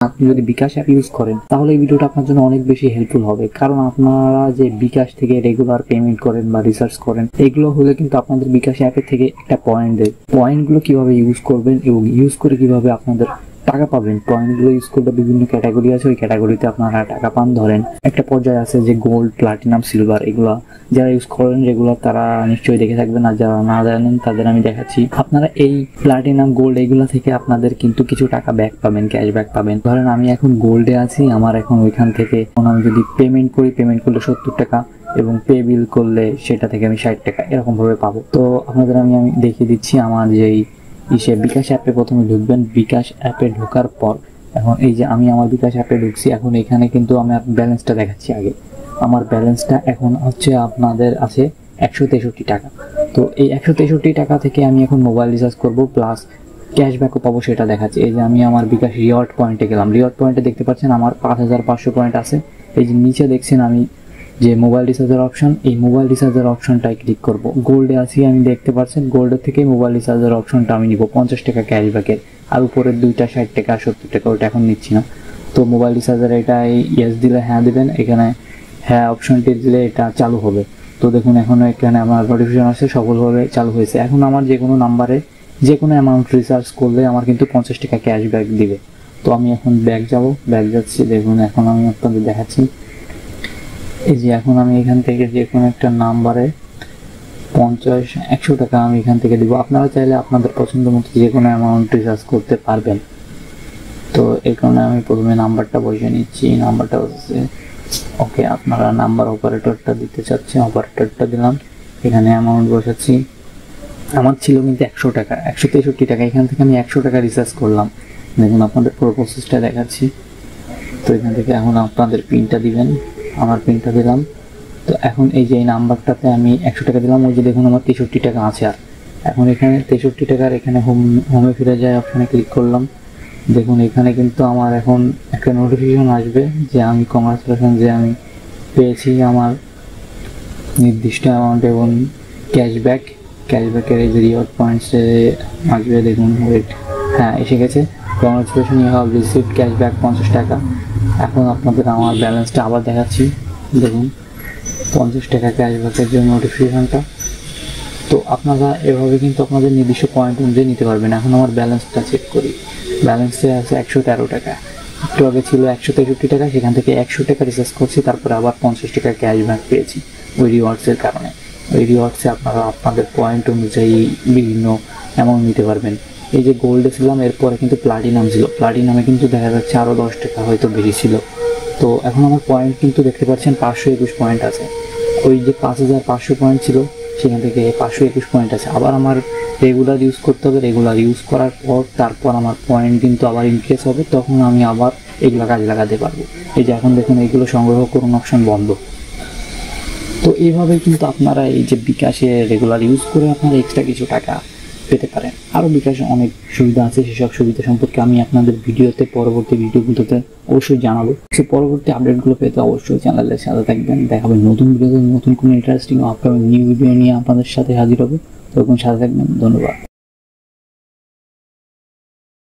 আপনি যদি বিকাশ app use করেন তাহলে এই ভিডিওটা আপনার জন্য অনেক বেশি হেল্পফুল হবে, কারণ আপনারা যে বিকাশ থেকে রেগুলার পেমেন্ট করেন বা রিসার্চ করেন এগুলো হলে কিন্তু আপনাদের বিকাশ অ্যাপের থেকে একটা পয়েন্ট দেয়। পয়েন্টগুলো কিভাবে ইউজ করবেন এবং ইউজ করে কিভাবে আপনাদের টাকা পাবেন, পয়েন্টগুলো ইউজ করতে বিভিন্ন ক্যাটাগরি আছে, ওই ক্যাটাগরিতে আপনারা টাকা পান। ধরেন একটা পর্যায়ে আছে যে গোল্ড, প্লাটিনাম, সিলভার, এগুলো যারা ইউজ করেন রেগুলার তারা নিশ্চয়ই দেখে থাকবেন, আর যারা না জানেন তাদের আমি দেখাচ্ছি। আপনারা এই প্লাটিনাম, গোল্ড এগুলো থেকে আপনাদের কিন্তু কিছু টাকা ব্যাক পাবেন, ক্যাশব্যাক পাবেন। ধরেন আমি এখন গোল্ডে আছি, আমার এখন ওইখান থেকে আমি যদি পেমেন্ট করলে 70 টাকা এবং পে বিল করলে সেটা থেকে আমি 60 টাকা এরকম ভাবে পাবো। তো আপনাদের আমি দেখিয়ে দিচ্ছি আমার যেই বিকাশ অ্যাপে প্রথমে ঢুকবেন। বিকাশ অ্যাপে ঢোকার পর এখন এই যে আমি আমার বিকাশ অ্যাপে ঢুকছি, এখন এখানে কিন্তু আমার ব্যালেন্সটা দেখাচ্ছি। আগে আমার ব্যালেন্সটা এখন হচ্ছে আপনাদের আছে 163 টাকা। তো এই 163 টাকা থেকে আমি এখন মোবাইল রিচার্জ করব প্লাস ক্যাশব্যাকও পাবো, সেটা দেখাচ্ছি। এই যে আমি আমার বিকাশ রিওয়ার্ড পয়েন্টে গেলাম, রিওয়ার্ড পয়েন্টে দেখতে পাচ্ছেন আমার 5500 পয়েন্ট আছে। এই যে নিচে দেখছেন আমি যে মোবাইল রিচার্জের অপশন, এই মোবাইল রিচার্জের অপশনটাই ক্লিক করব। গোল্ডে আছি আমি, দেখতে পাচ্ছেন গোল্ডের থেকে মোবাইল রিচার্জের অপশনটা আমি নিব 50 টাকা ক্যাশব্যাকের, আর উপরের দুইটা 60 টাকা 70 টাকা, ওটা এখন নিচ্ছি না। তো মোবাইল রিচার্জের এটা ইয়েস দিলে হ্যাঁ দিবেন, এখানে হ্যাঁ অপশনটি দিলে এটা চালু হবে। তো দেখুন এখন এখানে আমার নোটিফিকেশন আসছে সফলভাবে চালু হয়েছে। এখন আমার যে কোনো নাম্বারে যে কোনো অ্যামাউন্ট রিচার্জ করলে আমার কিন্তু 50 টাকা ক্যাশব্যাক দিবে। তো আমি এখন ব্যাক যাচ্ছি। দেখুন এখন আমি আপনাদের দেখাচ্ছি। এই যে এখন আমি এখান থেকে যে কোনো একটা নাম্বারে 50-100 টাকা আমি এখান থেকে দিব। আপনারা চাইলে আপনাদের পছন্দ মতো যে কোনো অ্যামাউন্ট রিচার্জ করতে পারবেন। তো এই কারণে আমি প্রথমে নাম্বারটা বসিয়ে নিচ্ছি। নাম্বারটা হচ্ছে ওকে, আপনারা নাম্বার অপারেটরটা দিতে চাচ্ছেন, অপারেটরটা দিলাম, এখানে অ্যামাউন্ট বসাচ্ছি। আমার ছিল কিন্তু 100 টাকা, 163 টাকা। এখান থেকে আমি 100 টাকা রিচার্জ করলাম। দেখুন আপনাদের পুরো প্রসেসটা দেখাচ্ছি। তো এখান থেকে এখন আপনাদের পিনটা দিবেন, আমার পিনটা দিলাম। তো এখন এই যে এই নাম্বারটাতে আমি 100 টাকা দিলাম, ওই যে দেখুন আমার 63 টাকা আছে। আর এখন এখানে 63 টাকার এখানে হোমে ফিরে যায় অপশানে ক্লিক করলাম। দেখুন এখানে কিন্তু আমার এখন একটা নোটিফিকেশন আসবে যে আমি কংগ্রাচুলেশন, যে আমি পেয়েছি আমার নির্দিষ্ট অ্যামাউন্ট এবং ক্যাশব্যাকের এই যে রিওয়ার্ড পয়েন্টসে আসবে। দেখুন ওয়েট, হ্যাঁ এসে গেছে, congratulation you have received cashback 50 টাকা। এখন আপনাদের আমার ব্যালেন্সটা আবার দেখাচ্ছি। দেখুন 50 টাকা ক্যাশব্যাকের জন্য নোটিফিকেশনটা। তো আপনারা এভাবে কিন্তু আপনাদের নির্দিষ্ট পয়েন্ট অনুযায়ী নিতে পারবেন। এখন আমার ব্যালেন্সটা চেক করি, ব্যালেন্সে আছে 113 টাকা। একটু আগে ছিল 163 টাকা, সেখান থেকে 100 টাকা রিচার্জ করছি, তারপরে আবার 50 টাকা ক্যাশব্যাক পেয়েছি ওই রিওয়ার্ডসের কারণে। ওই রিওয়ার্ডসে আপনারা আপনাদের পয়েন্ট অনুযায়ী বিভিন্ন অ্যামাউন্ট নিতে পারবেন। এই যে গোল্ডে ছিলাম, এরপরে কিন্তু প্লাটিনাম ছিল, প্লাটিনামে কিন্তু দেখা যাচ্ছে আরও 10 টাকা হয়তো বেশি ছিল। তো এখন আমার পয়েন্ট কিন্তু দেখতে পাচ্ছেন 521 পয়েন্ট আছে। ওই যে 5500 পয়েন্ট ছিল সেখান থেকে 521 পয়েন্ট আছে। আবার আমার রেগুলার ইউজ করতে হবে, রেগুলার ইউজ করার পর তারপর আমার পয়েন্ট কিন্তু আবার ইনক্রিজ হবে, তখন আমি আবার এগুলো কাজে লাগাতে পারবো। এই যে এখন দেখুন এইগুলো সংগ্রহ করুন অপশন বন্ধ। তো এইভাবে কিন্তু আপনারা এই যে বিকাশে রেগুলার ইউজ করে আপনারা এক্সট্রা কিছু টাকা পেতে পারেন। আরও বিকাশে অনেক সুবিধা আছে, সেসব সুবিধা সম্পর্কে আমি আপনাদের পরবর্তী ভিডিওগুলোতে অবশ্যই জানাবো। সো পরবর্তী আপডেটগুলো পেতে অবশ্যই চ্যানেলের সাথে থাকবেন। দেখাবেন নতুন ভিডিওতে নতুন কোনো ইন্টারেস্টিং আপকামিং নিউ ভিডিও নিয়ে আপনাদের সাথে হাজির হবে। তখন সাথে থাকবেন। ধন্যবাদ।